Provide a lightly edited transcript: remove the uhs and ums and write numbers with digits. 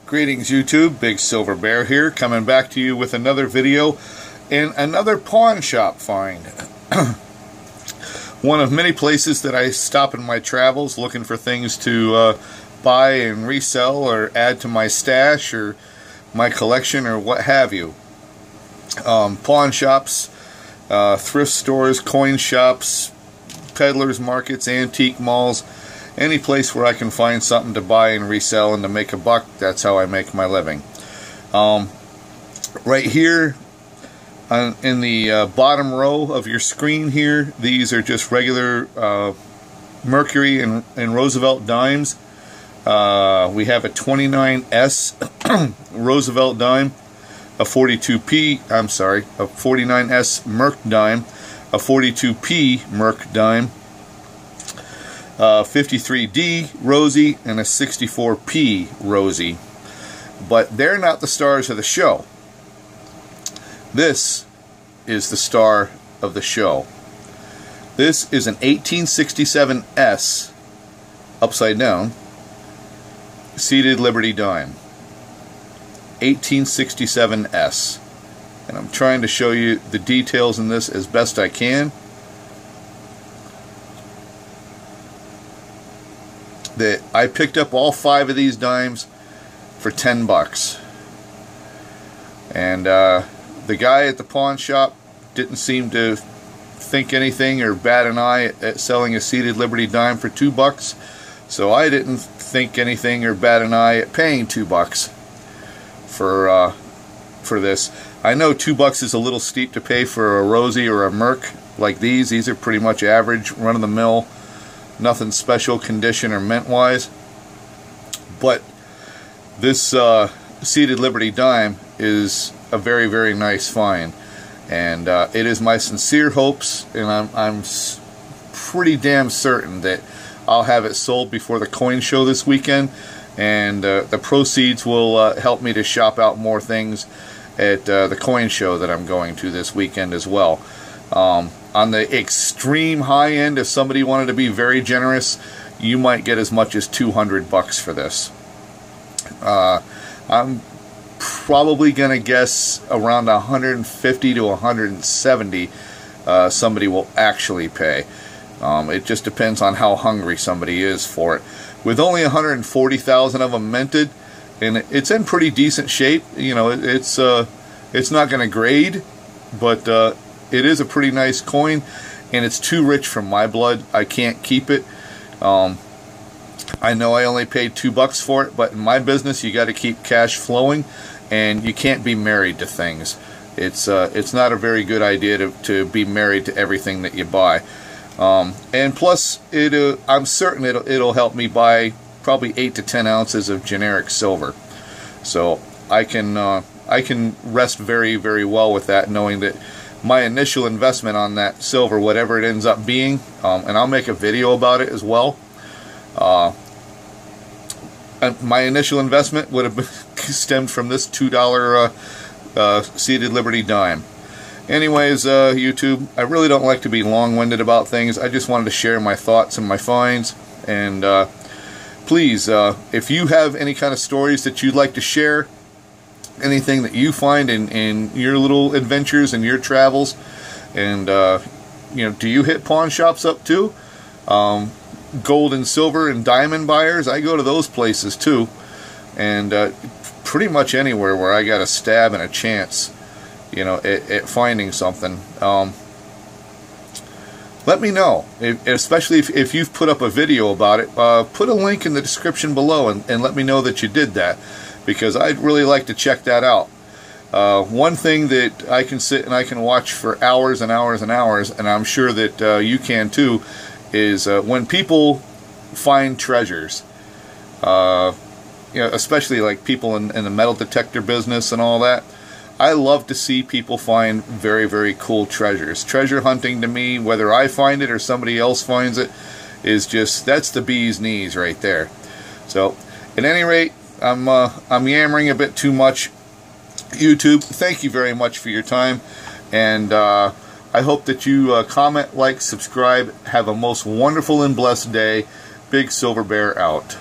Greetings YouTube, Big Silver Bear here, coming back to you with another video and another pawn shop find. One of many places that I stop in my travels looking for things to buy and resell or add to my stash or my collection or what have you. Pawn shops, thrift stores, coin shops, peddlers markets, antique malls, any place where I can find something to buy and resell and to make a buck. That's how I make my living. Right here in the bottom row of your screen here, these are just regular Mercury and Roosevelt dimes. We have a 29S Roosevelt dime, a 42P, I'm sorry, a 49S Merc dime, a 42P Merc dime, 53D Rosie, and a 64P Rosie. But they're not the stars of the show. This is the star of the show. This is an 1867S upside down seated Liberty dime. 1867S. And I'm trying to show you the details in this as best I can. That I picked up all 5 of these dimes for 10 bucks. And the guy at the pawn shop didn't seem to think anything or bat an eye at selling a seated Liberty dime for 2 bucks. So I didn't think anything or bat an eye at paying 2 bucks for this. I know 2 bucks is a little steep to pay for a Rosie or a Merc like these. These are pretty much average, run-of-the-mill, nothing special condition or mint wise. But this seated Liberty dime is a very, very nice find, and it is my sincere hopes, and I'm pretty damn certain that I'll have it sold before the coin show this weekend, and the proceeds will help me to shop out more things at the coin show that I'm going to this weekend as well. On the extreme high end, if somebody wanted to be very generous, you might get as much as 200 bucks for this. I'm probably going to guess around 150 to 170 somebody will actually pay. It just depends on how hungry somebody is for it. With only 140,000 of them minted, and it's in pretty decent shape, you know, it's not going to grade, but it is a pretty nice coin, and it's too rich for my blood. I can't keep it. I know I only paid 2 bucks for it, but in my business you got to keep cash flowing, and you can't be married to things. It's not a very good idea to be married to everything that you buy. And plus, I'm certain it'll help me buy probably 8 to 10 ounces of generic silver. So I can rest very, very well with that, knowing that my initial investment on that silver, whatever it ends up being, and I'll make a video about it as well. My initial investment would have stemmed from this $2 seated Liberty dime. Anyways, YouTube, I really don't like to be long-winded about things. I just wanted to share my thoughts and my finds. And please, if you have any kind of stories that you'd like to share, anything that you find in your little adventures and your travels, and you know, do you hit pawn shops up too? Gold and silver and diamond buyers, I go to those places too, and pretty much anywhere where I got a stab and a chance, you know, at finding something. Let me know, especially if you've put up a video about it. Put a link in the description below and let me know that you did that, because I'd really like to check that out. One thing that I can sit and I can watch for hours and hours and hours, and I'm sure that you can too, is when people find treasures. You know, especially like people in the metal detector business and all that. I love to see people find very, very cool treasures. Treasure hunting to me, whether I find it or somebody else finds it, is just, that's the bee's knees right there. So, at any rate, I'm yammering a bit too much. YouTube, thank you very much for your time, and I hope that you comment, like, subscribe. Have a most wonderful and blessed day. Big Silver Bear out.